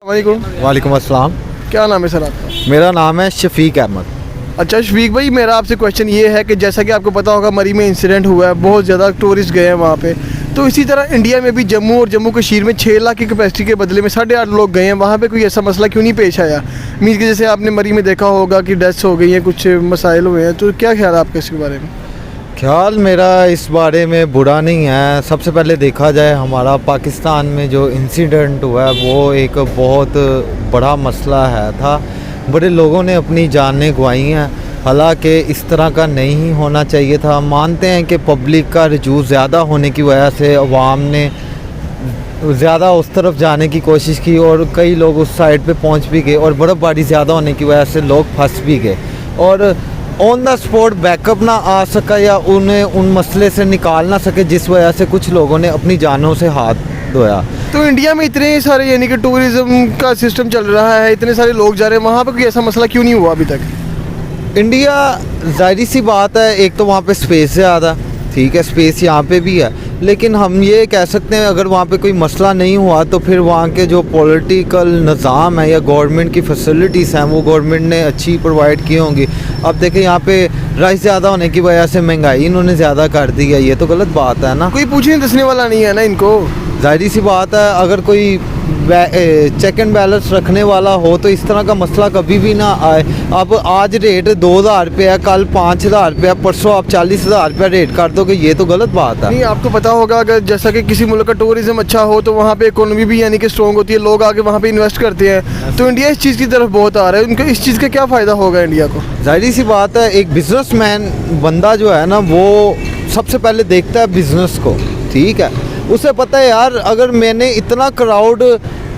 वालेकुम। वालेकुम अस्सलाम। क्या नाम है सर आपका? मेरा नाम है शफीक अहमद। अच्छा शफीक भाई, मेरा आपसे क्वेश्चन ये है कि जैसा कि आपको पता होगा मरी में इंसिडेंट हुआ है, बहुत ज़्यादा टूरिस्ट गए हैं वहाँ पे, तो इसी तरह इंडिया में भी जम्मू और जम्मू कश्मीर में 6 लाख की कैपेसिटी के बदले में 8.5 लोग गए हैं। वहाँ पे कोई ऐसा मसला क्यों नहीं पेश आया? मीन कि जैसे आपने मरी में देखा होगा कि डेथ्स हो गई हैं, कुछ मसाइल हुए हैं, तो क्या ख्याल है आपका इसके बारे में? ख्याल मेरा इस बारे में बुरा नहीं है। सबसे पहले देखा जाए, हमारा पाकिस्तान में जो इंसिडेंट हुआ है वो एक बहुत बड़ा मसला था। बड़े लोगों ने अपनी जानें गंवाई हैं, हालांकि इस तरह का नहीं होना चाहिए था। मानते हैं कि पब्लिक का रुझान ज़्यादा होने की वजह से अवाम ने ज़्यादा उस तरफ जाने की कोशिश की और कई लोग उस साइड पे पहुंच भी गए और बर्फ़बारी ज़्यादा होने की वजह से लोग फंस भी गए और ऑन द स्पॉट बैकअप ना आ सका या उन्हें उन मसले से निकाल ना सके, जिस वजह से कुछ लोगों ने अपनी जानों से हाथ धोया। तो इंडिया में इतने सारे यानी कि टूरिज़्म का सिस्टम चल रहा है, इतने सारे लोग जा रहे हैं, वहाँ पर कोई ऐसा मसला क्यों नहीं हुआ अभी तक? इंडिया, जाहिर सी बात है, एक तो वहाँ पे स्पेस ज़्यादा, ठीक है, स्पेस यहाँ पे भी है, लेकिन हम ये कह सकते हैं अगर वहाँ पे कोई मसला नहीं हुआ तो फिर वहाँ के जो पॉलिटिकल निज़ाम है या गवर्नमेंट की फैसिलिटीज़ हैं वो गवर्नमेंट ने अच्छी प्रोवाइड की होंगी। अब देखें, यहाँ पे राइस ज़्यादा होने की वजह से महंगाई इन्होंने ज़्यादा कर दी है, ये तो गलत बात है ना। कोई पूछने दसने वाला नहीं है ना इनको। जाहिर सी बात है, अगर कोई चेक एंड बैलेंस रखने वाला हो तो इस तरह का मसला कभी भी ना आए। अब आज रेट 2,000 रुपये है, कल 5,000 रुपये, परसों आप 40,000 रुपये रेट कर दोगे, ये तो गलत बात है। नहीं, आपको पता होगा अगर जैसा कि किसी मुल्क का टूरिज्म अच्छा हो तो वहाँ पे इकोनॉमी भी यानी कि स्ट्रॉन्ग होती है, लोग आके वहाँ पे इन्वेस्ट करते हैं, तो इंडिया इस चीज़ की तरफ बहुत आ रहा है। उनको इस चीज़ का क्या फ़ायदा होगा इंडिया को? जाहिर सी बात है, एक बिजनेसमैन बंदा जो है ना वो सबसे पहले देखता है बिज़नेस को, ठीक है। उसे पता है यार, अगर मैंने इतना क्राउड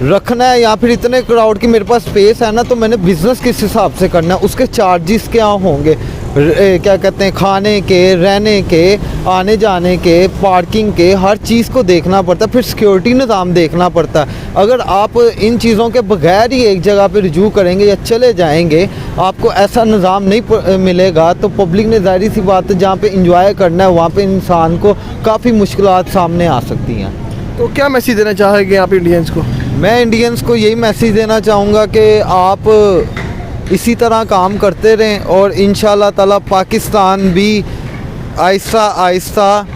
रखना है या फिर इतने क्राउड की मेरे पास स्पेस है ना, तो मैंने बिज़नेस किस हिसाब से करना है, उसके चार्जेस क्या होंगे, क्या कहते हैं, खाने के, रहने के, आने जाने के, पार्किंग के, हर चीज़ को देखना पड़ता है। फिर सिक्योरिटी निज़ाम देखना पड़ता है। अगर आप इन चीज़ों के बगैर ही एक जगह पे रुजू करेंगे या चले जाएंगे, आपको ऐसा निज़ाम नहीं मिलेगा, तो पब्लिक ने जाहिर सी बात है जहाँ पे इंजॉय करना है वहाँ पे इंसान को काफ़ी मुश्किलात सामने आ सकती हैं। तो क्या मैसेज देना चाहेंगे आप इंडियंस को? मैं इंडियंस को यही मैसेज देना चाहूँगा कि आप इसी तरह काम करते रहें और इंशाल्लाह ताला पाकिस्तान भी आहिस्ता आहिस्ता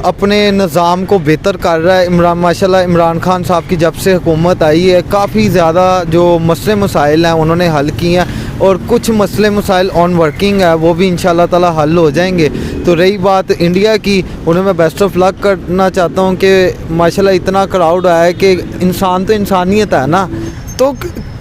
अपने निज़ाम को बेहतर कर रहा है। माशाल्लाह इमरान खान साहब की जब से हुकूमत आई है, काफ़ी ज़्यादा जो मसले मसाइल हैं उन्होंने हल किए हैं और कुछ मसले मसाइल ऑन वर्किंग है, वो भी इंशाल्लाह ताला हल हो जाएंगे। तो रही बात इंडिया की, उन्हें मैं बेस्ट ऑफ लक करना चाहता हूँ कि माशाल्लाह इतना क्राउड आया है कि इंसान तो इंसानियत है ना। तो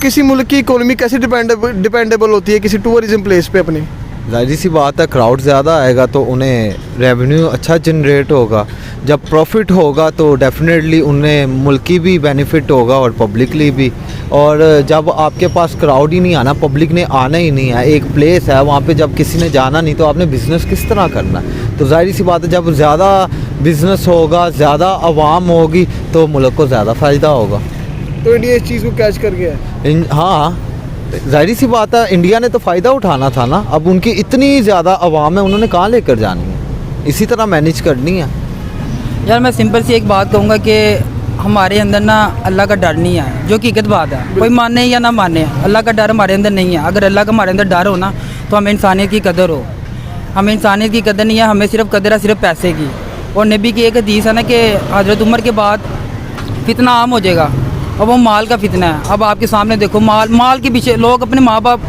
किसी मुल्क की इकोनॉमी कैसे डिपेंडेबल होती है किसी टूरिज्म प्लेस पे अपनी? जाहिर सी बात है, क्राउड ज़्यादा आएगा तो उन्हें रेवेन्यू अच्छा जनरेट होगा। जब प्रॉफिट होगा तो डेफिनेटली उन्हें मुल्की भी बेनिफिट होगा और पब्लिकली भी। और जब आपके पास क्राउड ही नहीं आना, पब्लिक ने आना ही नहीं है, एक प्लेस है वहाँ पे जब किसी ने जाना नहीं, तो आपने बिज़नेस किस तरह करना? तो जाहिर सी बात है, जब ज़्यादा बिज़नेस होगा, ज़्यादा आवाम होगी, तो मुल्क को ज़्यादा फ़ायदा होगा। तो इंडिया इस चीज़ को कैच कर गया है? हाँ, जाहिर सी बात है, इंडिया ने तो फ़ायदा उठाना था ना। अब उनकी इतनी ज़्यादा आवाम है, उन्होंने कहाँ लेकर जानी है, इसी तरह मैनेज करनी है। यार मैं सिंपल सी एक बात कहूँगा कि हमारे अंदर ना अल्लाह का डर नहीं है, जो हकीकत बात है। कोई माने या ना माने, अल्लाह का डर हमारे अंदर नहीं है। अगर अल्लाह का हमारे अंदर डर हो ना, तो हमें इंसानियत की कदर हो। हमें इंसानियत की कदर नहीं है, हमें सिर्फ कदर है सिर्फ पैसे की। और नबी की एक हदीस है ना कि हज़रत उमर के बाद फितना आम हो जाएगा, अब वो माल का फितना है। अब आपके सामने देखो, माल के पीछे लोग अपने माँ बाप,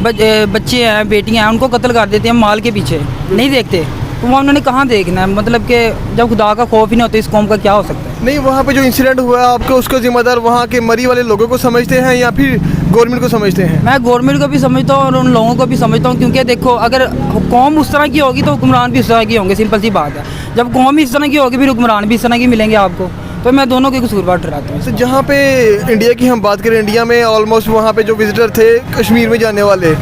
बच्चे हैं, बेटियां हैं, उनको कत्ल कर देते हैं माल के पीछे, नहीं देखते। तो वहाँ उन्होंने कहाँ देखना है? मतलब कि जब खुदा का खौफ ही नहीं होता, इस कौम का क्या हो सकता है? नहीं, वहाँ पे जो इंसिडेंट हुआ है आपको उसका जिम्मेदार वहाँ के मरी वाले लोगों को समझते हैं या फिर गवर्नमेंट को समझते हैं? मैं गवर्नमेंट को भी समझता हूँ और उन लोगों को भी समझता हूँ, क्योंकि देखो अगर कौम उस तरह की होगी तो हुक्मरान भी उस तरह की होंगे। सिंपल सी बात है, जब कौम ही इस तरह की होगी फिर हुक्मरान भी इस तरह की मिलेंगे आपको। तो मैं दोनों के कसूरवार ठहराता हूँ। तो जहाँ पे इंडिया की हम बात करें, इंडिया में ऑलमोस्ट वहाँ पे जो विजिटर थे कश्मीर में जाने वाले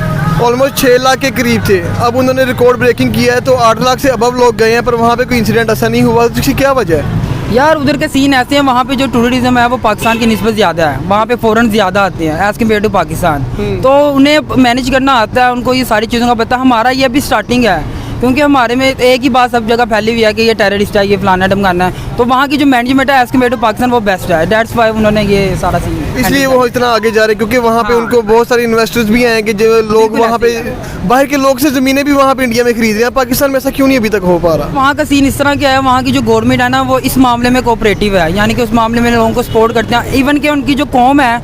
ऑलमोस्ट 6 लाख के करीब थे। अब उन्होंने रिकॉर्ड ब्रेकिंग किया है तो 8 लाख से अबव लोग गए हैं, पर वहाँ पे कोई इंसिडेंट ऐसा नहीं हुआ। तो इसकी क्या वजह है? यार उधर के सीन ऐसे हैं, वहाँ पे जो टूरिज्म है वो पाकिस्तान की निस्बत ज़्यादा है, वहाँ पे फ़ॉरेन ज़्यादा आते हैं एज़ कम्पेयर टू पाकिस्तान। तो उन्हें मैनेज करना आता है, उनको ये सारी चीज़ों का पता है। हमारा ये अभी स्टार्टिंग है, क्योंकि हमारे में एक ही बात सब जगह फैली हुई है कि ये टेररिस्ट है, ये फलाना ढमकाना है। तो वहाँ की जो मैनेजमेंट है एज़ कम्पेयर टू पाकिस्तान वो बेस्ट है। दैट्स वाई उन्होंने ये सारा सीन इसलिए वो इतना आगे जा रहे हैं क्योंकि वहाँ पे हाँ। उनको बहुत सारे इन्वेस्टर्स भी आएंगे जो लोग बिल्कुल वहाँ पे ऐसे बाहर के लोग से ज़मीनें भी वहाँ पे इंडिया में खरीद रहे हैं। पाकिस्तान में ऐसा क्यों नहीं अभी तक हो पा रहा? वहाँ का सीन इस तरह क्या है, वहाँ की जो गवर्नमेंट है ना वो इस मामले में कोऑपरेटिव है, यानी कि उस मामले में लोगों को सपोर्ट करते हैं। इवन कि उनकी जो कौम है,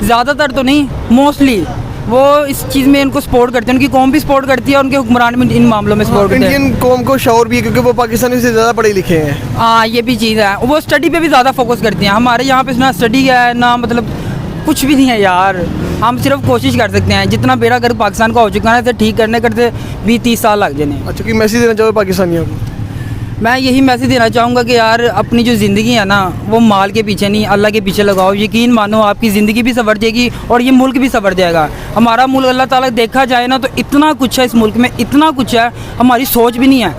ज़्यादातर तो नहीं, मोस्टली वो इस चीज़ में इनको सपोर्ट करते हैं, उनकी कौम भी सपोर्ट करती है, उनके हुक्मरान भी इन मामलों में सपोर्ट करते हैं। इंडियन कौम को शौर भी है क्योंकि वो पाकिस्तानी से ज़्यादा पढ़े लिखे हैं। हाँ, ये भी चीज़ है, वो स्टडी पे भी ज़्यादा फोकस करती हैं। हमारे यहाँ पे ना स्टडी है ना, मतलब कुछ भी नहीं है यार। हम सिर्फ कोशिश कर सकते हैं, जितना बेड़ा गर्क पाकिस्तान का हो चुका है, इसे ठीक करने करते 20-30 साल लग जाने। अच्छा, कि मैसेज देना चाहो पाकिस्तानियों को? मैं यही मैसेज देना चाहूँगा कि यार अपनी जो ज़िंदगी है ना, वो माल के पीछे नहीं, अल्लाह के पीछे लगाओ। यकीन मानो आपकी ज़िंदगी भी संवर जाएगी और ये मुल्क भी संवर जाएगा। हमारा मुल्क अल्लाह ताला देखा जाए ना तो इतना कुछ है इस मुल्क में, इतना कुछ है, हमारी सोच भी नहीं है।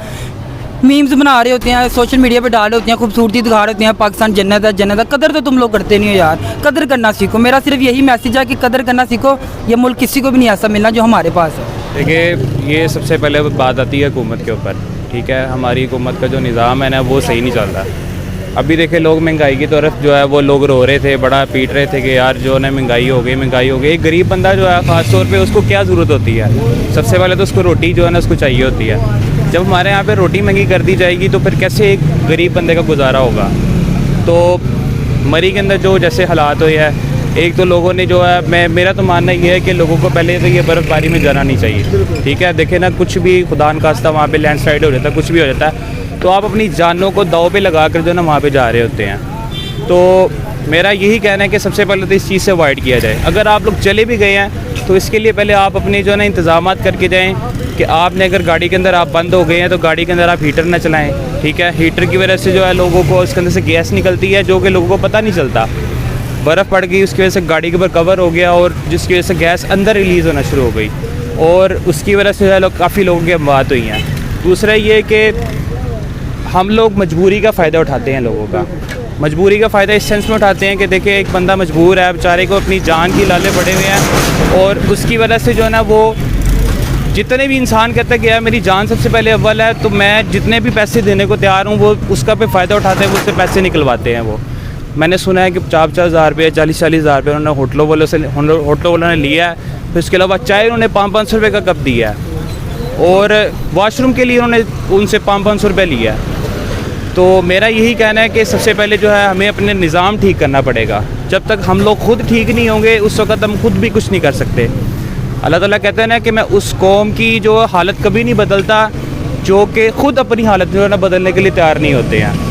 मीम्स बना रहे होते हैं, सोशल मीडिया पे डाल रहे होते हैं, खूबसूरती दिखा रहे होते हैं, पाकिस्तान जन्नत है जन्नत है। कदर तो तुम लोग करते नहीं हो यार, कदर करना सीखो। मेरा सिर्फ यही मैसेज है कि कदर करना सीखो। ये मुल्क किसी को भी नहीं ऐसा मिलना जो हमारे पास है। देखिए, ये सबसे पहले बात आती है हुकूमत के ऊपर, ठीक है। हमारी हुकूमत का जो निज़ाम है ना वो सही नहीं चल रहा। अभी देखिए, लोग महंगाई की तरफ जो है वो लोग रो रहे थे, बड़ा पीट रहे थे कि यार जो है महंगाई हो गई, महंगाई हो गई। एक गरीब बंदा जो है ख़ास तौर पे उसको क्या ज़रूरत होती है? सबसे पहले तो उसको रोटी जो है ना उसको चाहिए होती है। जब हमारे यहाँ पे रोटी महंगी कर दी जाएगी तो फिर कैसे एक गरीब बंदे का गुजारा होगा? तो मरी के अंदर जो जैसे हालात हुए हैं, एक तो लोगों ने जो है, मेरा तो मानना ये है कि लोगों को पहले तो ये बर्फ़बारी में जाना नहीं चाहिए, ठीक है। देखे ना, कुछ भी खुदा न खास्ता वहाँ पे लैंडस्लाइड हो जाता है, कुछ भी हो जाता है, तो आप अपनी जानों को दाव पे लगा कर जो ना वहाँ पे जा रहे होते हैं। तो मेरा यही कहना है कि सबसे पहले तो इस चीज़ से अवॉइड किया जाए। अगर आप लोग चले भी गए हैं तो इसके लिए पहले आप अपने जो है ना इंतज़ाम करके जाएँ कि आपने अगर गाड़ी के अंदर आप बंद हो गए हैं तो गाड़ी के अंदर आप हीटर ना चलाएँ, ठीक है। हीटर की वजह से जो है लोगों को उसके अंदर से गैस निकलती है जो कि लोगों को पता नहीं चलता। बर्फ़ पड़ गई, उसकी वजह से गाड़ी के ऊपर कवर हो गया और जिसकी वजह से गैस अंदर रिलीज़ होना शुरू हो गई और उसकी वजह से जो है लोग काफ़ी लोगों की मौत हुई हैं। दूसरा ये कि हम लोग मजबूरी का फ़ायदा उठाते हैं, लोगों का मजबूरी का फ़ायदा इस सेंस में उठाते हैं कि देखिए एक बंदा मजबूर है, बेचारे को अपनी जान की लाले पड़े हुए हैं और उसकी वजह से जो है ना वो जितने भी इंसान कहता है कि यार मेरी जान सबसे पहले अव्वल है, तो मैं जितने भी पैसे देने को तैयार हूँ वो उसका पे फ़ायदा उठाते हैं, वो उससे पैसे निकलवाते हैं। वो मैंने सुना है कि 50-50 हज़ार रुपये, 40-40 हज़ार रुपये उन्होंने होटलों वालों ने लिया है। फिर उसके अलावा चाय उन्होंने 500-500 रुपये का कप दिया है और वॉशरूम के लिए उन्होंने उनसे 500-500 रुपये लिया है। तो मेरा यही कहना है कि सबसे पहले जो है हमें अपने निज़ाम ठीक करना पड़ेगा। जब तक हम लोग खुद ठीक नहीं होंगे उस वक़्त हम खुद भी कुछ नहीं कर सकते। अल्लाह ताला कहते हैं ना कि मैं उस कौम की जो हालत कभी नहीं बदलता जो कि ख़ुद अपनी हालत जो है ना बदलने के लिए तैयार नहीं होते हैं।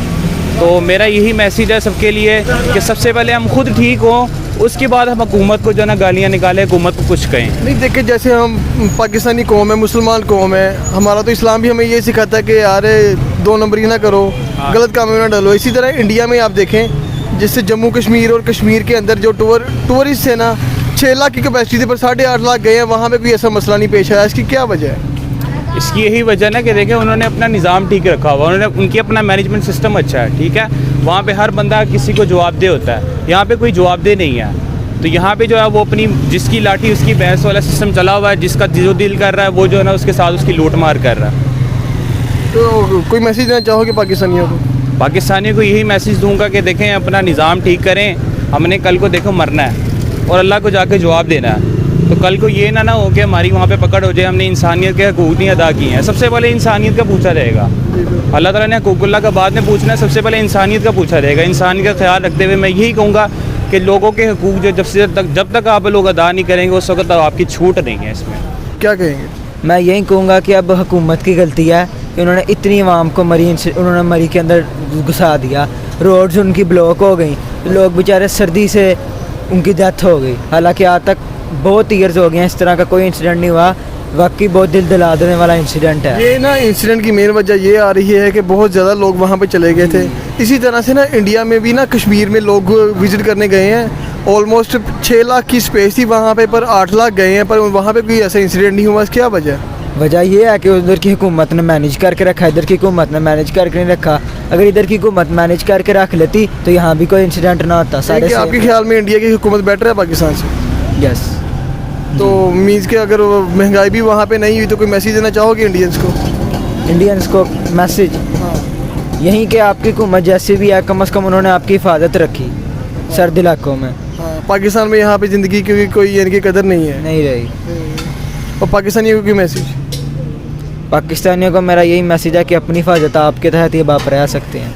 तो मेरा यही मैसेज है सबके लिए कि सबसे पहले हम खुद ठीक हों, उसके बाद हम हुकूमत को जो है ना गालियाँ निकालें, हुकूमत को कुछ कहें। नहीं, देखिए जैसे हम पाकिस्तानी कौम है, मुसलमान कौम है, हमारा तो इस्लाम भी हमें ये सिखाता है कि यार 2 नंबरी ना करो, गलत काम में ना डालो। इसी तरह इंडिया में आप देखें, जिससे जम्मू कश्मीर और कश्मीर के अंदर जो टूरिस्ट है ना 6 लाख की कैपेसिटी पर 8.5 लाख गए हैं, वहाँ पे कोई ऐसा मसला नहीं पेश आया। इसकी क्या वजह है? इसकी यही वजह ना कि देखें उन्होंने अपना निज़ाम ठीक रखा हुआ, उनकी अपना मैनेजमेंट सिस्टम अच्छा है, ठीक है। वहाँ पे हर बंदा किसी को जवाबदेह होता है, यहाँ पे कोई जवाबदेह नहीं है। तो यहाँ पे जो है वो अपनी जिसकी लाठी उसकी भैंस वाला सिस्टम चला हुआ है, जिसका जो दिल कर रहा है वो जो है ना उसके साथ उसकी लूट मार कर रहा है। तो कोई मैसेज देना चाहोगे पाकिस्तानियों को? पाकिस्तानियों को यही मैसेज दूंगा कि देखें अपना निज़ाम ठीक करें। हमने कल को देखो मरना है और अल्लाह को जाके जवाब देना है। तो कल को ये ना हो कि हमारी वहाँ पे पकड़ हो जाए हमने इंसानियत के हकूक़ नहीं अदा किए हैं। सबसे पहले इंसानियत का पूछा जाएगा। अल्लाह ताला ने हकूक़ुल्लाह का बाद में पूछना है, सबसे पहले इंसानियत का पूछा जाएगा। इंसानियत का ख्याल रखते हुए मैं यही कहूँगा कि लोगों के हकूक़ जो जब तक आप लोग अदा नहीं करेंगे उस वक्त आपकी छूट नहीं है। इसमें क्या कहेंगे? मैं यही कहूँगा कि अब हुकूमत की गलती है कि उन्होंने इतनी आवाम को उन्होंने मरी के अंदर घुसा दिया, रोड्स उनकी ब्लॉक हो गई, लोग बेचारे सर्दी से उनकी डेथ हो गई। हालांकि आज तक बहुत ईयर्स हो गए हैं इस तरह का कोई इंसिडेंट नहीं हुआ। वाकई बहुत दिल दिला देने वाला इंसिडेंट है। ये ना इंसिडेंट की मेन वजह ये आ रही है कि बहुत ज़्यादा लोग वहाँ पे चले गए थे। इसी तरह से ना इंडिया में भी ना कश्मीर में लोग विज़िट करने गए हैं। ऑलमोस्ट 6 लाख की स्पेस थी वहाँ पे, पर 8 लाख गए हैं, पर वहाँ पे कोई ऐसा इंसिडेंट नहीं हुआ। क्या वजह है? वजह ये है कि उधर की हुकूमत ने मैनेज करके रखा, इधर की हुकूमत ने मैनेज करके नहीं रखा। अगर इधर की हुकूमत मैनेज करके रख लेती तो यहाँ भी कोई इंसिडेंट ना होता। सारे आपके ख्याल में इंडिया की हुकूमत बेटर है पाकिस्तान से? यस। तो मीन्स के अगर महंगाई भी वहाँ पे नहीं हुई तो कोई मैसेज देना चाहोगे इंडियंस को? मैसेज यही कि आपकी हुकूमत जैसी भी है, कम से कम उन्होंने आपकी हिफाजत रखी सर्द इलाकों में। हाँ, पाकिस्तान में यहाँ पे ज़िंदगी की कोई यानी कि कदर नहीं है। नहीं रही। और पाकिस्तानियों की मैसेज? पाकिस्तानियों को मेरा यही मैसेज है कि अपनी हिफाजत आपके तहत ये बाप रह सकते हैं।